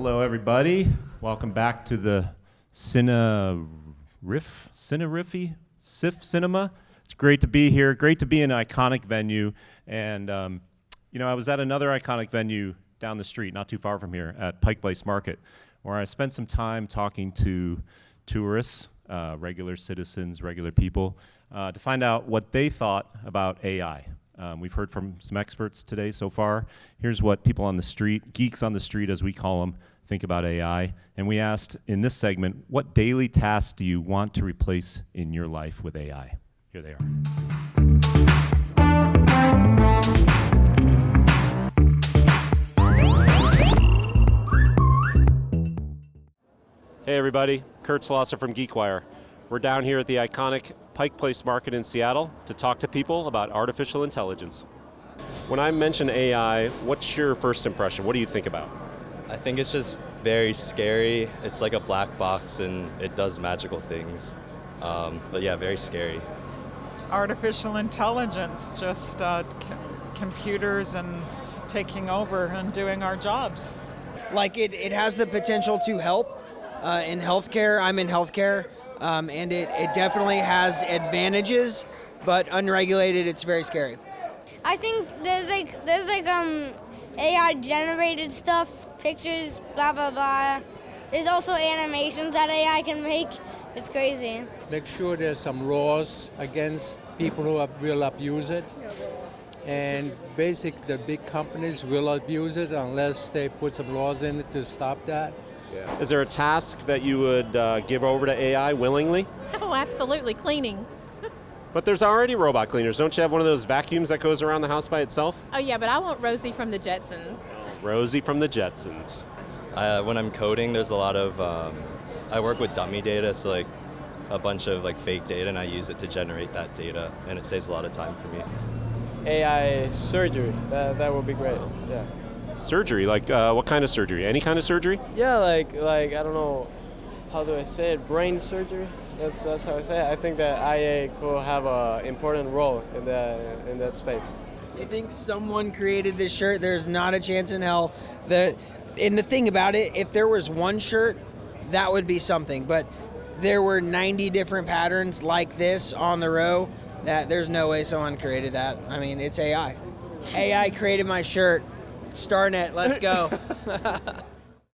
Hello, everybody. Welcome back to the Cinema. It's great to be here. Great to be in an iconic venue. And, I was at another iconic venue down the street, not too far from here, at Pike Place Market, where I spent some time talking to tourists, regular citizens, regular people, to find out what they thought about AI. We've heard from some experts today so far. Here's what people on the street, geeks on the street as we call them, think about AI. And we asked in this segment, what daily tasks do you want to replace in your life with AI? Here they are. Hey everybody, Kurt Schlosser from GeekWire. We're down here at the iconic Pike Place Market in Seattle to talk to people about artificial intelligence. When I mention AI, what's your first impression? What do you think about? I think it's just very scary. It's like a black box and it does magical things. But yeah, very scary. Artificial intelligence, just computers and taking over and doing our jobs. Like it has the potential to help in healthcare. I'm in healthcare, and it definitely has advantages, but unregulated, it's very scary. I think there's AI generated stuff, pictures, blah blah blah. There's also animations that AI can make. It's crazy. Make sure there's some laws against people who will abuse it. And the big companies will abuse it unless they put some laws in it to stop that. Yeah. Is there a task that you would give over to AI willingly? Oh, absolutely, cleaning. But there's already robot cleaners. Don't you have one of those vacuums that goes around the house by itself? Oh yeah, but I want Rosie from the Jetsons. Rosie from the Jetsons. When I'm coding, there's a lot of, I work with dummy data, so like a bunch of like fake data, and I use it to generate that data, and it saves a lot of time for me. AI surgery, that would be great, yeah. Surgery, like what kind of surgery? Any kind of surgery? Yeah, like I don't know, how do I say it, brain surgery? That's how I say it. I think that IA could have an important role in that space. I think someone created this shirt. There's not a chance in hell. And the thing about it, if there was one shirt, that would be something. But there were 90 different patterns like this on the row that there's no way someone created that. I mean, it's AI. AI created my shirt. Starnet, let's go.